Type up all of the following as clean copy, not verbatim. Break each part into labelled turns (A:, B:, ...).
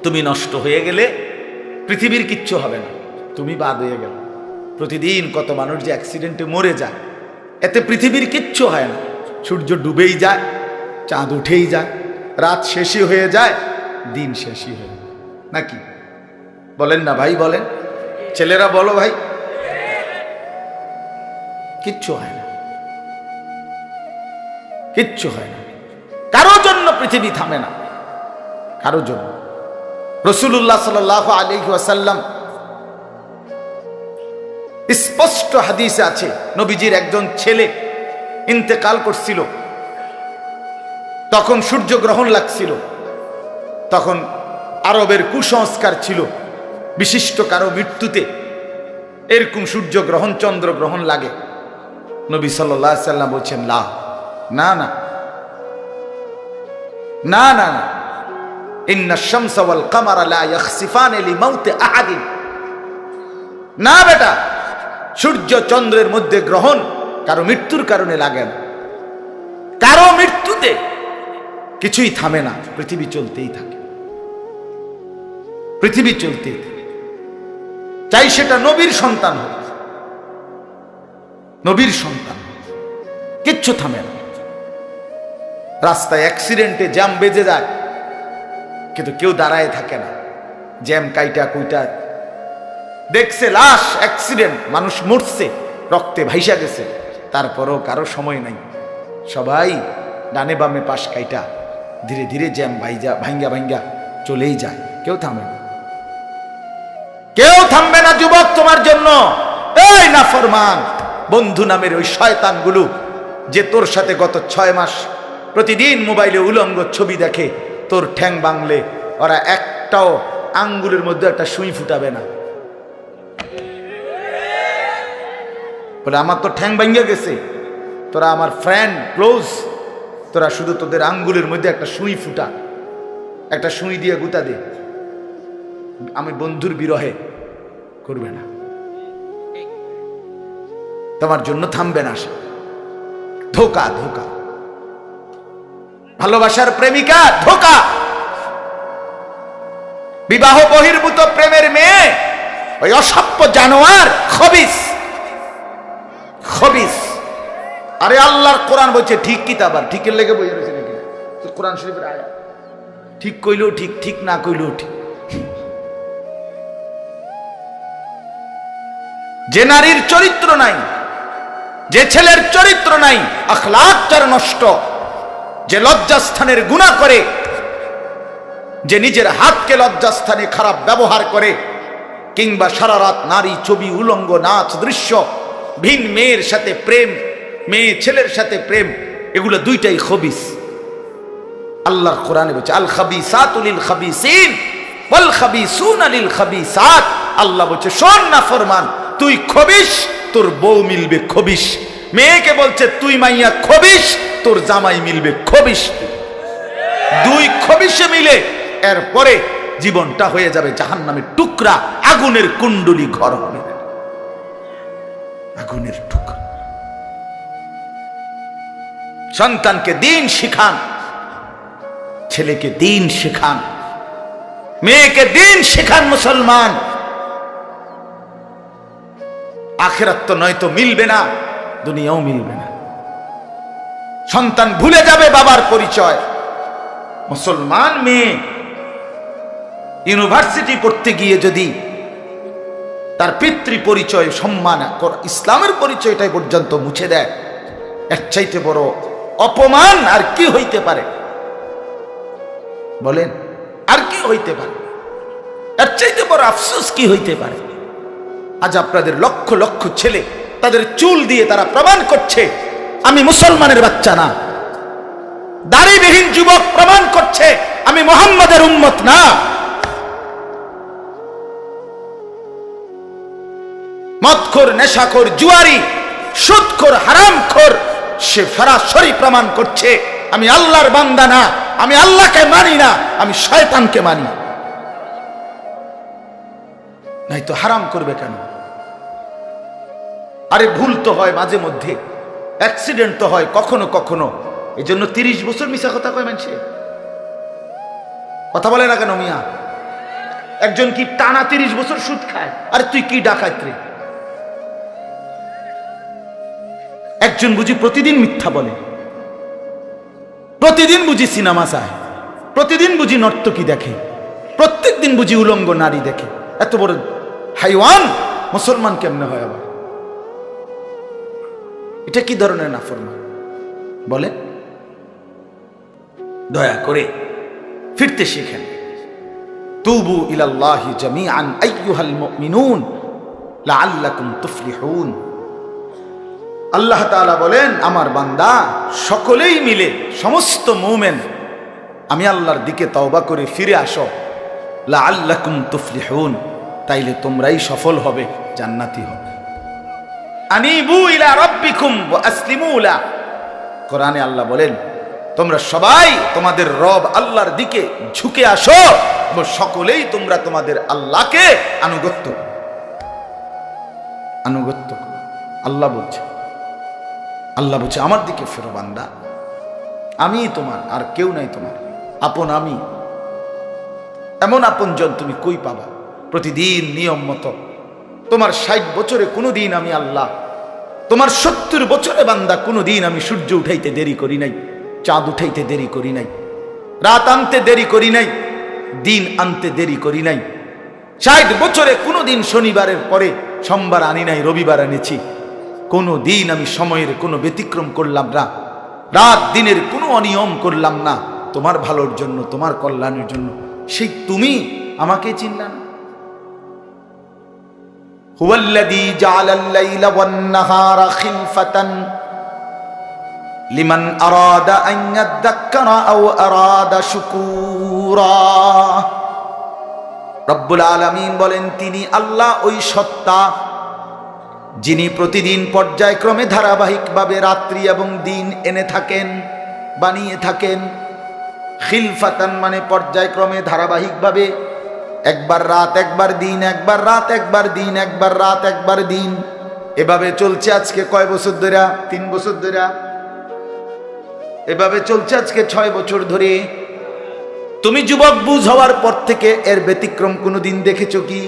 A: তুমি নষ্ট হয়ে গেলে পৃথিবীর কিচ্ছু হবে না, তুমি বাদ হয়ে গেল। প্রতিদিন কত মানুষ যে অ্যাক্সিডেন্টে মরে যায়, এতে পৃথিবীর কিচ্ছু হয় না। সূর্য ডুবেই যায়, চাঁদ উঠেই যায়, রাত শেষই হয়ে যায়, দিন শেষই হয়ে যায়, নাকি বলেন না ভাই? বলেন ছেলেরা, বলো ভাই, কিচ্ছু হয় না, কিচ্ছু হয় না। কারো জন্য পৃথিবী থামে না, কারো জন্য। রাসূলুল্লাহ সাল্লাল্লাহু আলাইহি ওয়াসাল্লাম স্পষ্ট হাদিসে আছে, নবীজির একজন ছেলে ইন্তেকাল করছিল, তখন সূর্যগ্রহণ লাগছিল। তখন আরবের কুসংস্কার ছিল, বিশিষ্ট কারো মৃত্যুতে এরকম সূর্যগ্রহণ চন্দ্রগ্রহণ লাগে। নবী সাল্লাল্লাহু আলাইহি ওয়াসাল্লাম বলছেন, না না না না না না, ইন্না শামসা ওয়াল কামারা লা ইয়াখসিফানি লিমাউতি আহাদিন। না বেটা, সূর্য চন্দ্রের মধ্যে গ্রহণ কারো মৃত্যুর কারণে লাগে না। কারো মৃত্যুতে কিছুই থামে না, পৃথিবী চলতেই থাকে, পৃথিবী চলতেই থাকে। চাই সেটা নবীর সন্তান হোক, নবীর সন্তান, কিচ্ছু থামে না। রাস্তায় অ্যাক্সিডেন্টে জ্যাম বেজে যায়, কিন্তু কেউ দাঁড়ায় থাকে না। জ্যাম কাইটা কুইটা দেখছে, লাশ, অ্যাক্সিডেন্ট, মানুষ মরছে, রক্তে ভাইসা গেছে, তারপরও কারো সময় নাই। সবাই ডানে বামে পাশ কাইটা ধীরে ধীরে জ্যাম ভাঙ্গা ভাঙ্গা চলেই যায়, কেউ থামে না, কেউ থামবে না। যুবক, তোমার জন্য এই নাফরমান বন্ধু নামের ওই শয়তানগুলো যে তোর সাথে গত 6 মাস প্রতিদিন মোবাইলে উলঙ্গ ছবি দেখে, তোর ঠ্যাং বাংলে ওরা একটাও আঙ্গুলের মধ্যে একটা সুই ফুটাবে না। বলে আমার তো ঠ্যাং ভাঙ্গা গেছে, তোরা আমার ফ্রেন্ড ক্লোজ, তোরা শুধু তোদের আঙ্গুলের মধ্যে একটা সুই ফুটা, একটা সুই দিয়ে গুতা দে, আমি বন্ধুর বিরহে করবে না, তোমার জন্য থামবে না সে। ধোকা, ধোকা, ভালোবাসার প্রেমিকা ধোকা, বিবাহ বহির্ভূত প্রেমের মেয়ে ওই অসভ্য জানোয়ার, খবিস, খবিস। আরে আল্লাহর কোরআন বলছে ঠিক কিতাব, আর ঠিকের লেগে বইয়া রয়েছে নাকি? কোরআন শরীফের আয়াত, ঠিক কইলেও ঠিক, ঠিক না কইলেও ঠিক। যে নারীর চরিত্র নাই, যে ছেলের চরিত্র নাই, আখলাক যার নষ্ট, যে লজ্জাস্থানের গুনাহ করে, যে নিজের হাতকে লজ্জাস্থানে খারাপ ব্যবহার করে, কিংবা সারা রাত নারী ছবি, উলঙ্গ নাচ দৃশ্য, ভিন মেয়ের সাথে প্রেম, মেয়ে ছেলের সাথে প্রেম, এগুলো দুইটাই খবিস। আল্লাহর কোরআনে বলছে আল খাবিসাতু লিল খাবিসিন ওয়াল খাবিসুনা লিল খাবিসাত। আল্লাহ বলছে শোন না ফরমান, তুই খবিস, তোর বউ মিলবে খবিস। মেয়েকে বলছে তুই মাইয়া খবিস, তোর জামাই মিলবে খবিস। দুই খবিসে মিলে এরপরে জীবনটা হয়ে যাবে জাহান্নামের টুকরা, আগুনের কুণ্ডলী ঘর হবে, আগুনের টুকরা। সন্তানকে দিন শিখান, ছেলেকে দিন শিখান, মেয়েকে দিন শিখান। মুসলমান, আখিরাত তো নয়তো মিলবে না, দুনিয়াও মিলবে না। সন্তান ভুলে যাবে বাবার পরিচয়। মুসলমান মেয়ে ইউনিভার্সিটি পড়তে গিয়ে যদি তার পিতৃ পরিচয়, সম্মান, ইসলামের পরিচয়টাই পর্যন্ত মুছে দেয়, এর চাইতে বড় অপমান আর কি হইতে পারে? বলেন, আর কি হইতে পারে? এর চাইতে বড় আফসোস কি হইতে পারে? আজ আপনাদের লক্ষ লক্ষ ছেলে তাদের চুল দিয়ে তারা প্রমাণ করছে আমি মুসলমানের বাচ্চা না। দাড়িবিহীন যুবক প্রমাণ করছে আমি মুহাম্মাদের উম্মত না। মদখোর, নেশাখোর, জুয়ারি, সুদখোর, হারামখোর, সে সরাসরি প্রমাণ করছে আমি আল্লাহর বান্দা না, আমি আল্লাহকে মানি না, আমি শয়তানকে মানি। নাই তো হারাম করবে কেন? আরে ভুল তো হয় মাঝে মধ্যে, অ্যাক্সিডেন্ট তো হয় কখনো কখনো, এই জন্য 30 বছর মিশা কথা কয় মানুষে। কথা বলে না কেন মিয়া? একজন কি টানা 30 বছর সুদ খায়? আর তুই কি ডাকাত রে? একজন বুঝি প্রতিদিন মিথ্যা বলে, প্রতিদিন বুঝি সিনেমা চায়, প্রতিদিন বুঝি নর্তকী দেখে, প্রত্যেক দিন বুঝি উলঙ্গ নারী দেখে। এত বড় হাইওয়ান মুসলমান কেমনে হয় আবার? এটা কি ধরনের নাফরমান বলে? দয়া করে ফিরতে শিখেন। তুবু ইলাল্লাহি জামিআন আইয়ুহাল মুমিনুন লাআল্লাকুম তুফলিহুন। আল্লাহ তাআলা বলেন, আমার বান্দা সকলেই মিলে, সমস্ত মুমিন আমি আল্লাহর দিকে তওবা করে ফিরে আসো, লাআল্লাকুম তুফলিহুন, তাইলে তোমরাই সফল হবে, জান্নাতি হবে। আনিবু ইলা রাব্বিকুম ওয়া আসলিমু লা। কোরআনে আল্লাহ বলেন, তোমরা সবাই তোমাদের রব আল্লাহর দিকে ঝুঁকে আসো এবং সকলেই তোমরা তোমাদের আল্লাহকে আনুগত্য করো। আল্লাহ বলছে, আল্লাহ বলছে আমার দিকে ফেরো বান্দা, আমি তোমার, আর কেউ নাই তোমার আপন। আমি এমন আপনজন তুমি কই পাবা? প্রতিদিন নিয়ম মতো তোমার 60 বছরে কোনোদিন আমি আল্লাহ, তোমার 70 বছরে বান্দা কোনোদিন আমি সূর্য উঠাইতে দেরি করি নাই, চাঁদ উঠাইতে দেরি করি নাই, রাত আনতে দেরি করি নাই, দিন আনতে দেরি করি নাই। 60 বছরে কোনোদিন শনিবারের পরে সোমবার আনি নাই, রবিবার এনেছি। কোনো দিন আমি সময়ের কোনো ব্যতিক্রম করলাম না, রাত দিনের কোনো অনিয়ম করলাম না, তোমার ভালোর জন্য, তোমার কল্যাণের জন্য। সেই তুমি আমাকে চিনলা না? হুয়াল্লাযী জাআলাল লাইলা ওয়ান নাহারা খিলফাতান লিমান আরাদা আন ইয়াযাক্কারা আও আরাদা শুকুরা। রব্বুল আলামিন বলেন, তিনি আল্লাহ ওই সত্তা যিনি প্রতিদিন পর্যায়ক্রমে ধারাবাহিকভাবে রাত্রি এবং দিন এনে থাকেন, বানিয়ে থাকেন। খিলফাতান মানে পর্যায়ক্রমে ধারাবাহিকভাবে, একবার রাত একবার দিন, একবার রাত একবার দিন, একবার রাত একবার দিন, এভাবে চলছে আজকে কয় বছর ধরে? 3 বছর ধরে। এভাবে চলছে আজকে 6 বছর ধরে। তুমি যুবক বুঝ হওয়ার পর থেকে এর ব্যতিক্রম কোনোদিন দেখেছো কি?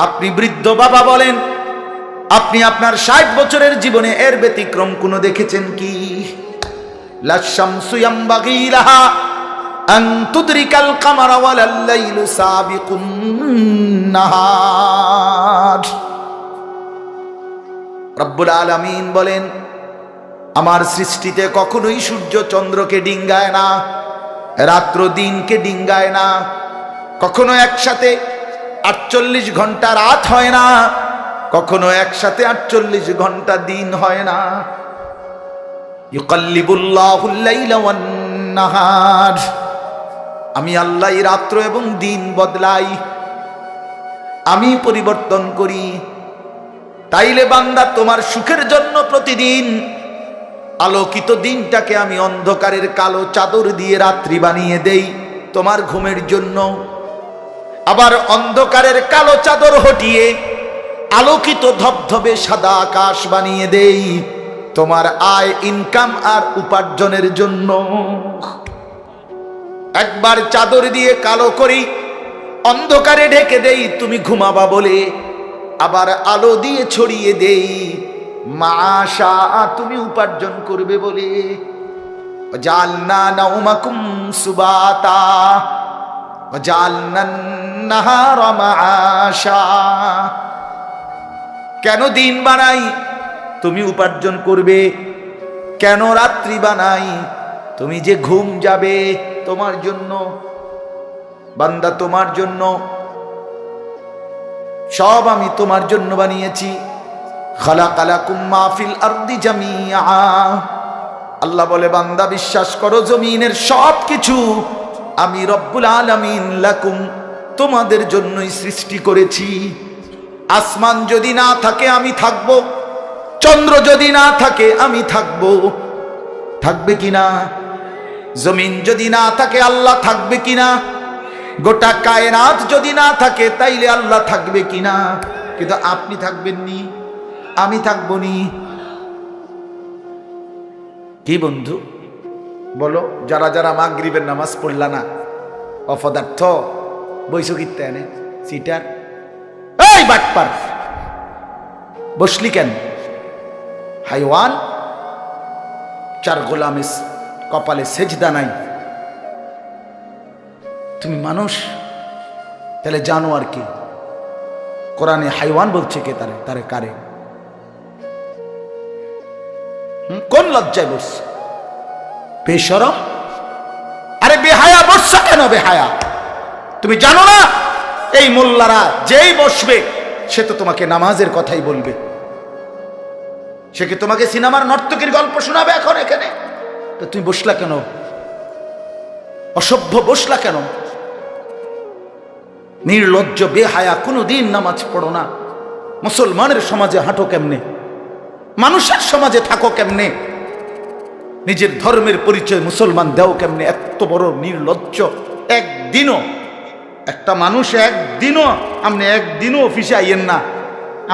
A: আপনি বৃদ্ধ বাবা বলেন, আপনি আপনার 60 বছরের জীবনে এর ব্যতিক্রম কোনো দেখেছেন কি? লা শামসু ইয়ামবাগি লাহা আন তুদরিকাল কামারা ওয়ালাল লাইলু সাবিকুন নাহার। রব্বুল আলামিন বলেন, আমার সৃষ্টিতে কখনোই সূর্য চন্দ্রকে ডিঙ্গায় না, রাত্র দিনকে ডিঙ্গায় না, কখনো একসাথে 48 ঘন্টা রাত হয় না, কখনো একসাথে 48 ঘন্টা দিন হয় না। ইউকাল্লিবুল্লাহুল লাইলা ওয়ান নাহার, আমি আল্লাহ রাত্র এবং দিন বদলাই, আমি পরিবর্তন করি। তাইলে বান্দা তোমার সুখের জন্য প্রতিদিন আলোকিত দিনটাকে আমি অন্ধকারের কালো চাদর দিয়ে রাত্রি বানিয়ে দেই তোমার ঘুমের জন্য, আবার অন্ধকারের কালো চাদর হটিয়ে আলোকিত ধবধবে সাদা আকাশ বানিয়ে দেই তোমার আয়, ইনকাম আর উপার্জনের জন্য। একবার চাদর দিয়ে কালো করি, অন্ধকারে ঢেকে দেই তুমি ঘুমাবা বলে, আবার আলো দিয়ে ছড়িয়ে দেই মাশা তুমি উপার্জন করবে বলে। জালনা নাউমাকুম সুবাতা জালনান নাহারা মাশা। কেন দিন বানাই? তুমি উপার্জন করবে। কেন রাত্রি বানাই? তুমি যে ঘুম যাবে তোমার জন্য। বান্দা তোমার জন্য, সব আমি তোমার জন্য বানিয়েছি। খালাকালাকুম মা ফিল আরদি জামিআ। আল্লাহ বলে, বান্দা বিশ্বাস করো, জমিনের সব কিছু আমি রব্বুল আলামিন লাকুম তোমাদের জন্যই সৃষ্টি করেছি। আসমান যদি না থাকে আমি থাকব, চন্দ্র যদি না থাকে আমি থাকব, থাকবে কিনা? জমিন যদি না থাকে আল্লাহ থাকবে কিনা? গোটা কায়নাত যদি না থাকে তাইলে আল্লাহ থাকবে কিনা? কিন্তু আপনি থাকবেন নি, আমি থাকবো নি। কি বন্ধু বলো, যারা যারা মাগরিবের নামাজ পড়লা না, অপদার্থ, বইছো কিত্তে এনে সিটার, এই বাটপার বসলি কেন? হাইওয়ান, চার গোলামের কপালে সেজদা নাই, তুমি মানুষ, তাহলে জানোয়ার কি? কোরআনে হাইওয়ান বলছে কে? তারে তারে কারে? কোন লজ্জায় বসছে? বেশরম, আরে বেহায়া বসছা কেন? বেহায়া, তুমি জানো না এই মোল্লারা যেই বসবে সে তো তোমাকে নামাজের কথাই বলবে, সে কি তোমাকে সিনেমার নর্তকীর গল্প শোনাবে এখন এখানে? তো তুমি বসলা কেন? অসভ্য বসলা কেন? নির্লজ্জ বেহায়া, কোনোদিন নামাজ পড়ো না, মুসলমানের সমাজে হাঁটো কেমনে? মানুষের সমাজে থাকো কেমনে? নিজের ধর্মের পরিচয় মুসলমান দেও কেমনে? এত বড় নির্লজ্জ। একদিনও একটা মানুষ একদিনও অফিসে আইয়েন না,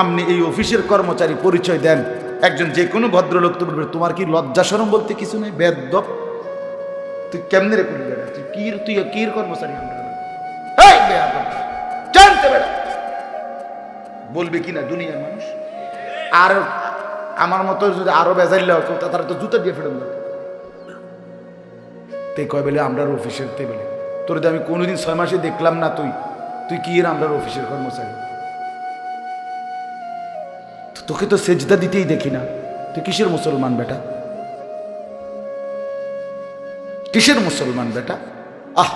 A: আপনি এই অফিসের কর্মচারী পরিচয় দেন, একজন যে কোনো ভদ্রলোক তো বলবে তোমার কি লজ্জা শরম বলতে কিছু নেই? বেয়াদব, তুই কেমনে রে করবি? তুই কির কর্মচারী? জানতে বেড়া বলবে কিনা দুনিয়ার মানুষ? আর আমার মতো যদি আরো বেজাইলে তারা তো জুতা দিয়ে ফেরত তে কয় বেলে আমরা অফিসের তে বেলে তোর আমি কোনোদিন 6 মাসে দেখলাম না, তুই কি আমরা অফিসের কর্মচারী? তোকে তো সেজদা দিতেই দেখি না, তুই কিসের মুসলমান বেটা? কিসের মুসলমান বেটা? আহ,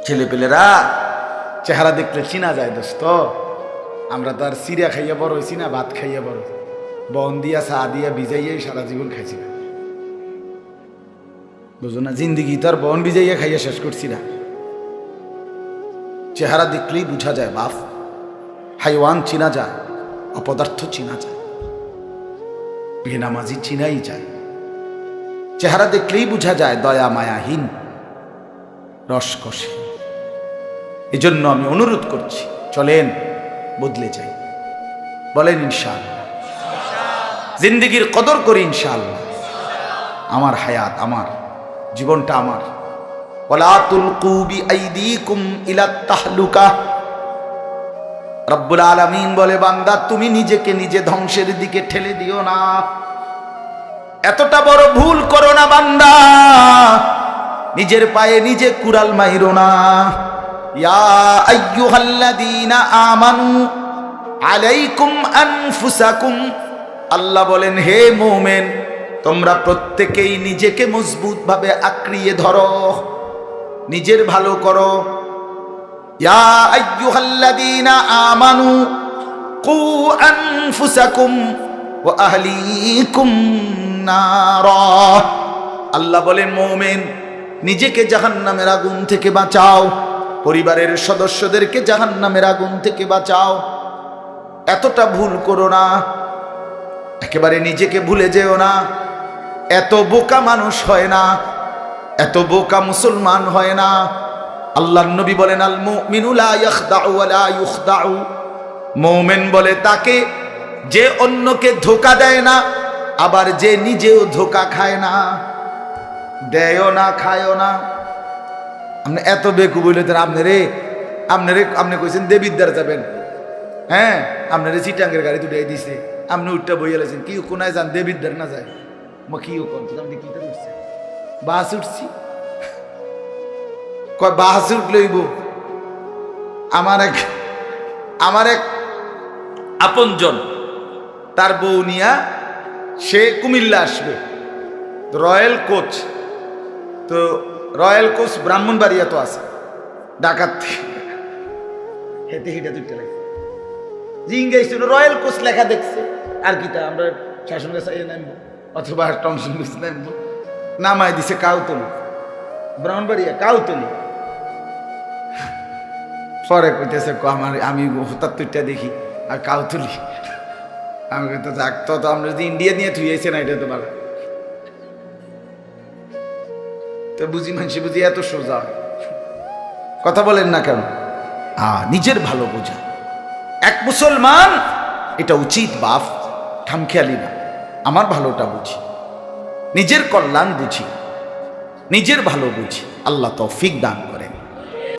A: ছেলে পেলেরা চেহারা দেখলে চিনা যায় দোস্ত। আমরা তো আর সিরিয়া খাইয়া বড় হয়েছি না, ভাত খাইয়া বড়, বন দিয়া চা দিয়া ভিজাইয়াই সারা জীবন খাইছি না, বুঝো না? জিন্দিগি তো আর বন ভিজাইয়া খাইয়া শেষ করছি না। চেহারা দেখলেই বুঝা যায় বাপ, হাইওয়ান চিনা যায়, অপদার্থ চিনা যায়, বেনামাজি চিনাই যায়। চেহারা দেখলেই বুঝা যায় দয়া মায়াহীন, রসকসে। এজন্য আমি অনুরোধ করছি, চলেন বদলে যাই, বলেন ইনশাআল্লাহ। জিন্দেগির কদর করি ইনশাআল্লাহ। আমার হায়াত আমার, জীবনটা আমার। ওয়ালা তুলকু বিআইদিকুম ইলাত তাহলুকা। রব্বুল আলামিন বলে, বান্দা তুমি নিজেকে নিজে ধ্বংসের দিকে ঠেলে দিও না, এতটা বড় ভুল করো না বান্দা, নিজের পায়ে নিজে কুড়াল মাইরো না। ইয়া আইয়ুহাল্লাযীনা আমানু আলাইকুম আনফুসাকুম, আল্লাহ বলেন হে মুমিন তোমরা প্রত্যেকেই নিজেকে মজবুত ভাবে আঁকড়িয়ে ধরো, নিজের ভালো করো। ইয়া আইয়ুহাল্লাযীনা আমানু কু আনফুসাকুম ওয়া আহলিকুম নারা, আল্লাহ বলেন মুমিন নিজেকে জাহান্নামের আগুন থেকে বাঁচাও, পরিবারের সদস্যদেরকে জাহান্নামের আগুন থেকে বাঁচাও। এতটা ভুল করো না, একেবারে নিজেকে ভুলে যেও না। এত বোকা মানুষ হয় না, এত বোকা মুসলমান হয় না। আল্লাহর নবী বলেন, আল মুমিনু লা ইয়াখদাউ ওয়া লা ইউখদাউ, মুমিন বলে তাকে যে অন্যকে ধোঁকা দেয় না, আবার যে নিজেও ধোঁকা খায় না। দেয়ও না, খায়ও না। আপনি এত বেকু বলে আপনি কইছেন দেবিদ্বার যাবেন, হ্যাঁ আপনারে চিটাঙ্গের গাড়ি দুটাই দিছে, আপনি উঠটা বইয়া লাইছেন, কি কোনায় যান দেবিদ্বার না যায়? মা কি আপনি কি উঠছে? বাস উঠছি, কয় বাস উঠলইব। আমার এক আপনজন, তার বউ নিয়া সে কুমিল্লা আসবে, রয়্যাল কোচ, তো রয়্যাল কোচ ব্রাহ্মণবাড়িয়া তো আছে, ডাকাত হেঁটে হেঁটে দুইটা লাগছে, জিঙ্গাইছিল রয়্যাল কোচ লেখা দেখছে, আর কি তা আমরা শাসন গাছ নামবো অথবা টমসন গাছ নামবো, নামাই দিছে কাউতলি, ব্রাহ্মণবাড়িয়া কাউতলি। পরে কইতেছে আমি হঠাৎ তুইটা দেখি আর কাউতলি, আমি তো যাক, তো আমরা যদি ইন্ডিয়া নিয়ে থুইয়েছে না, এটা তো ভালো। তো বুঝি মানুষ বুঝি এত সোজা কথা বলেন না কেন? নিজের ভালো বোঝা এক মুসলমান, এটা উচিত বাপ, খামখেয়ালি না। আমার ভালোটা বুঝি, নিজের কল্যাণ বুঝি, নিজের ভালো বুঝি। আল্লাহ তৌফিক দান।